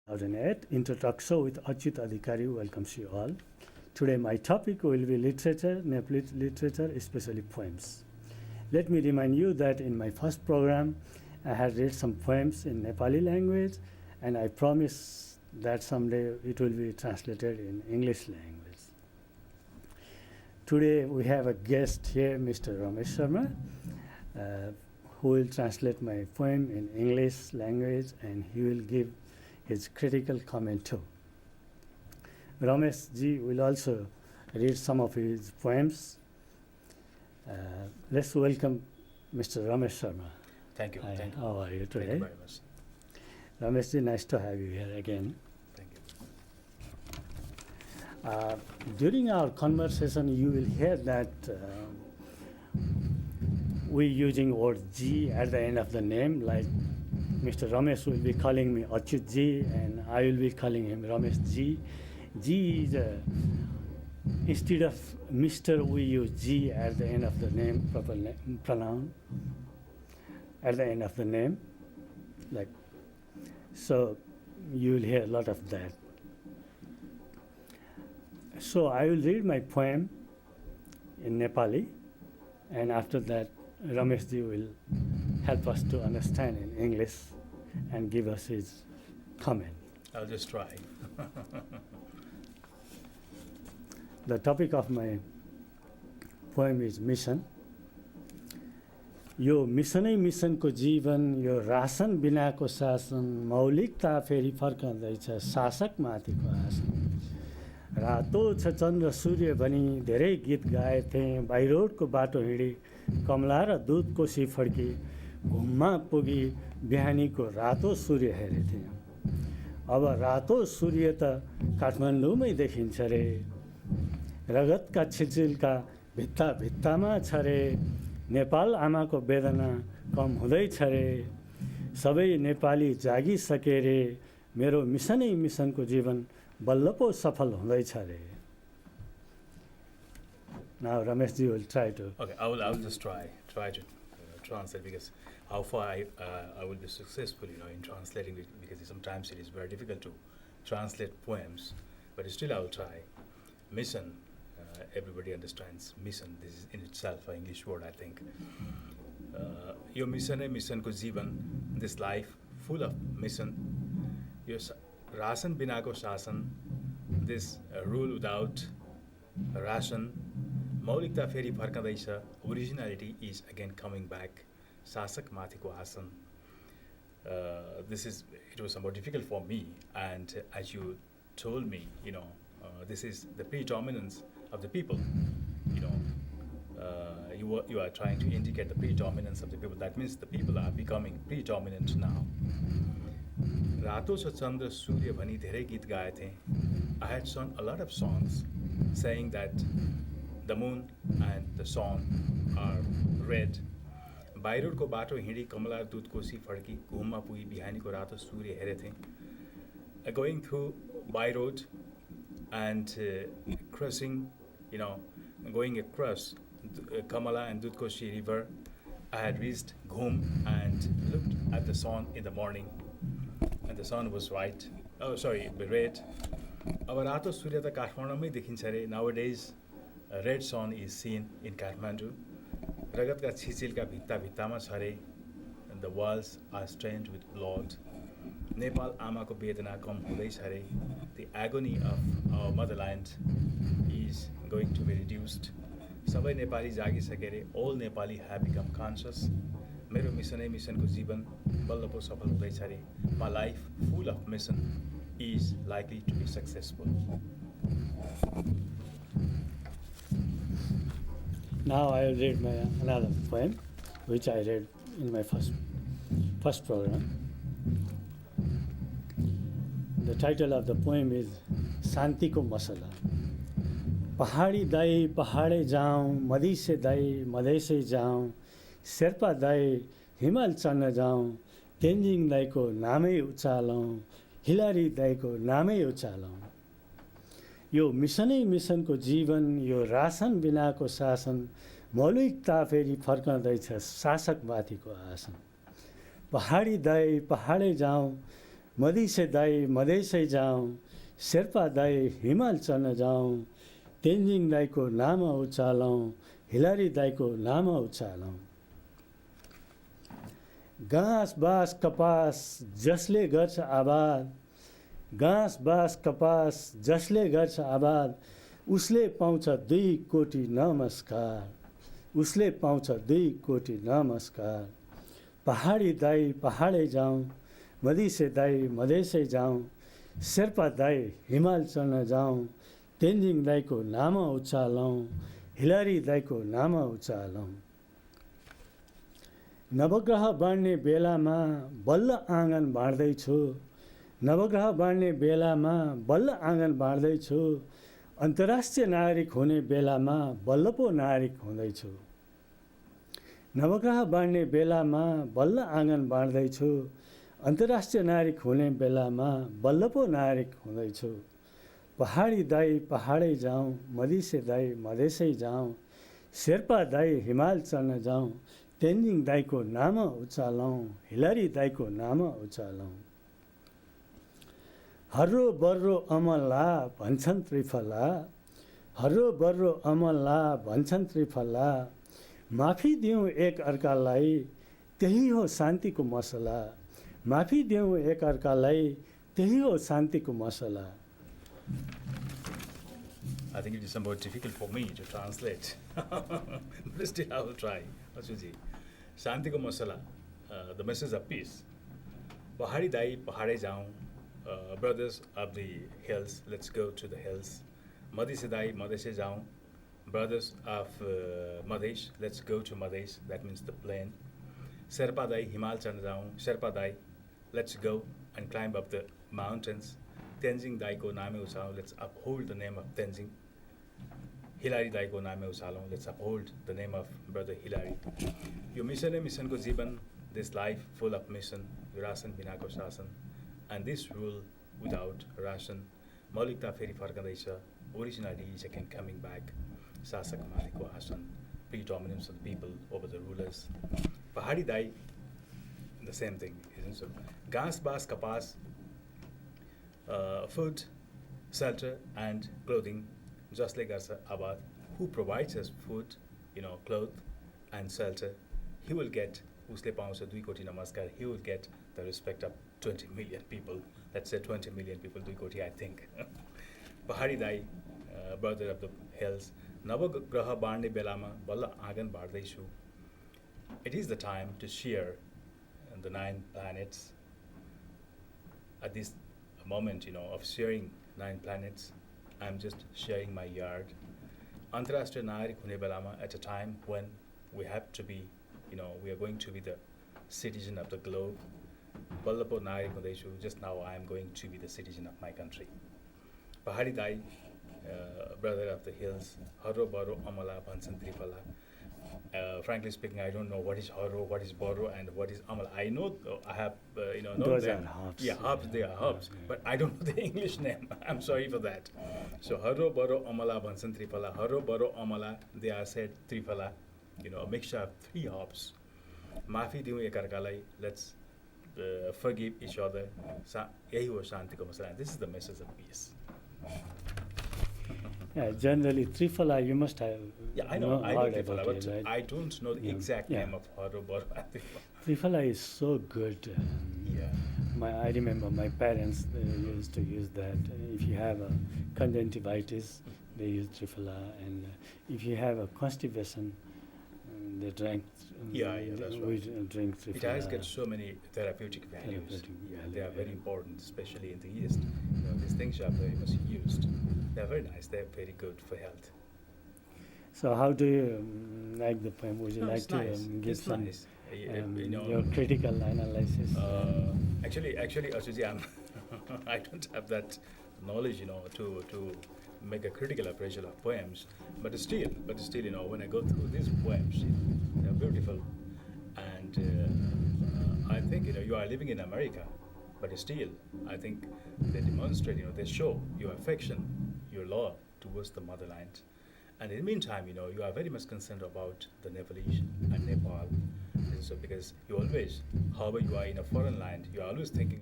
2008 Introduction with Achyut Adhikary welcomes you all. Today my topic will be literature, Nepalese literature, especially poems. Let me remind you that in my first program I had read some poems in Nepali language, and I promise that someday it will be translated in English language. Today we have a guest here, Mr. Ramesh Sharma, who will translate my poem in English language, and he will give his critical comment too. Ramesh ji will also read some of his poems. Let's welcome Mr. Ramesh Sharma. Thank you. Hi, Thank you. how are you today? Thank you very much. Ramesh ji, nice to have you here again. Thank you. During our conversation, you will hear that we using word G at the end of the name, like Mr. Ramesh will be calling me Achyut Ji, and I will be calling him Ramesh Ji. G is instead of Mr. we use G at the end of the name, proper pronoun at the end of the name, like so. You will hear a lot of that. So I will read my poem in Nepali, and after that Ramesh ji will help us to understand in English and give us his comment. I'll just try. The topic of my poem is mission. यो मिसनै मिसनको जीवन, यो रासन बिनाको शासन, मौलिकता फेरि फर्कँदैछ शासक माथिको आसन। रातो छ चन्द्र सूर्य भनी धेरै गीत गाएथे, बाइरोडको बाटो हिँडी कमला र दुध कोसी फड्की, घुममा पुगी बिहानीको रातो सूर्य हेरेथे। अब रातो सूर्य त काठमाडौँमै देखिन्छ रे, रगतका छिलचिलका भित्ता भित्तामा छ रे, नेपाल आमाको वेदना कम हुँदैछ रे, सबै नेपाली जागिसके रे, मेरो मिसनै मिसनको जीवन बल्ल पो सफल हुँदैछ रे। Now Ramesh ji will try to. Okay, I will just try to translate, because how far I will be successful, in translating it, because sometimes it is very difficult to translate poems, but still I will try. Mission, everybody understands mission. This is in itself an English word, I think. Your mission is mission ko jivan, this life full of mission. Your rasan bina ko shasan, this rule without ration. Maulikta feri farkadaicha, originality is again coming back. Shasak mathiko asan. It was somewhat difficult for me, and as you told me, this is the predominance of the people. You are trying to indicate the predominance of the people. That means the people are becoming predominant now. Rato cha chandra surya bhani dherai geet gaye the. I had sung a lot of songs saying that the moon and the sun are red. Bairudko bato hindi kamala dudh kosi fadki, ghumma pugi bihaniko rato surya here the. Going through by road and crossing, going across Kamala and Dudhkoshi river, I had reached Ghum and looked at the sun in the morning, and the sun was red. Rato Surya ta Kathmandu dekhincha re. Nowadays, a red sun is seen in Kathmandu. Ragat ka chichil ka bhitta bhittama cha re, and the walls are stained with blood. Nepal amako vedana kam huँदैछ रे. The agony of our motherland is going to be reduced. Sabai Nepali jagisake re. All Nepali have become conscious. Mero missionai missionko जीवन बल्ल पो सफल हुँदैछ रे. My life full of mission is likely to be successful. Now I will read another poem, which I read in my first program. The title of the poem is Shanti ko Masala. पहाडी दाई पहाडै जाऊँ, मधेसे दाई मधेसै जाऊँ, शेर्पा दाई हिमाल चढ्न जाऊँ, तेन्जिङ दाईको नामै उचालौँ, हिलारी दाईको नामै उचालौँ। यो मिसनै मिसनको जीवन, यो रासन बिनाको शासन, मौलिकता फेरि फर्कँदैछ शासक माथिको आसन। पहाडी दाई पहाडै जाऊँ, मधेसे दाई मधेसै जाउँ, शेर्पा दाई हिमाल चढ्न जाउँ, तेन्जिङ दाईको नाम उचालौँ, हिलारी दाईको नाम उचालौँ। घाँस बाँस कपास जसले गर्छ आबाद, घाँस बाँस कपास जसले गर्छ आबाद, उसले पाउँछ 2 कोटी नमस्कार, उसले पाउँछ 2 कोटी नमस्कार। पहाडी दाई पहाडै जाउँ, मधेसे दाई मधेसै जाउँ, शेर्पा दाई हिमाल चढ्न जाउँ, तेन्जिङ दाईको नाम उचालौँ, हिलारी दाईको नाम उचालौँ। नवग्रह बाँड्ने बेलामा बल्ल आँगन बाँड्दैछु, नवग्रह बाँड्ने बेलामा बल्ल आँगन बाँड्दैछु, अन्तर्राष्ट्रिय नागरिक हुने बेलामा बल्ल पो नागरिक हुँदैछु। नवग्रह बाँड्ने बेलामा बल्ल आँगन बाँड्दैछु, अन्तर्राष्ट्रिय नागरिक हुने बेलामा बल्ल पो नागरिक हुँदैछु। पहाडी दाई पहाडै जाउँ, मधेसे दाई मधेसै जाउँ, शेर्पा दाई हिमाल चढ्न जाउँ, तेन्जिङ दाईको नाम उचालौँ, हिलारी दाईको नाम उचालौँ। हर्रो बर्रो अमला भन्छन् त्रिफला, हर्रो बर्रो अमला भन्छन् त्रिफला, माफी दिउँ एक अर्कालाई त्यही हो शान्तिको मसला, माफी दिउँ एक अर्कालाई त्यही हो शान्तिको मसला। I think it is somewhat difficult for me to translate, but still I will try. Achyutji, Shanti ko masala, the message of peace. Pahadi dai, pahadai jaun, brothers of the hills, let's go to the hills. Madhese dai, madhese jaun, brothers of Madhesh, let's go to Madhesh, that means the plain. Sherpa dai, Himal chand jaun, Sherpa dai, let's go and climb up the mountains. Tenzing dai ko name usalong, let's uphold the name of Tenzing. Hilary dai ko name usalong, let's uphold the name of brother Hilary. Your mission and mission ko jiban, this life full of mission, rasan bina ko shasan, and this rule without ration. Maulikta feri farkandaicha, originality is again coming back. Sasak mali ko asan, predominance of the people over the rulers. Pahadi dai, the same thing, isn't so? Gas bas kapas, food, shelter, and clothing, just like us, Abad, who provides us food, clothes and shelter, he will get, usle pauncha 2 koti namaskar, he will get the respect of 20 million people. Let's say 20 million people, 2 koti, I think. Pahadi dai, brother of the hills, Navagraha Bandi Belama, Balla Agan Bardeshu. It is the time to share the 9 planets. At this moment, of sharing 9 planets, I'm just sharing my yard. Antarashtriya Narik Hune Belama, at a time when we have to be, we are going to be the citizen of the globe. Ballapo Narik Hundeshu, just now I am going to be the citizen of my country. Pahadi Dai, brother of the hills, Haro Baro Amala Bansan Tripala. Frankly speaking, I don't know what is Haro, what is Boro, and what is Amala. I know, I have, know those them. are herbs. Yeah, herbs, they are herbs, but I don't know the English name. I'm sorry for that. So, Haro Baro Amala Bansan Tripala. Haro Baro Amala, they are said Tripala, a mixture of 3 herbs. Mafi diu ekarkalai, let's forgive each other. Yahi ho shanti ko masala. This is the message of peace. Yeah, generally, Triphala, you must have I know heard Triphala, about but it, right? I don't know the exact name of Haro Baro and Triphala. Triphala is so good. Yeah. I remember my parents used to use that. If you have a conjunctivitis, they use Triphala, and if you have a constipation, they drank. That's we right. drink Triphala. It has got so many therapeutic values. They are very important, especially in the East. These things are very much used. They are very nice. They are very good for health. So, how do you like the poem? Would you like It's to nice. give It's some nice. your critical analysis? Actually, Achyutji, I don't have that knowledge, to make a critical appraisal of poems. But still, when I go through these poems, they are beautiful. And I think, you are living in America, but still, I think they demonstrate, they show your affection, your love towards the motherland. And in the meantime, you are very much concerned about the Nepalese and Nepal. So because you always, however you are in a foreign land, you are always thinking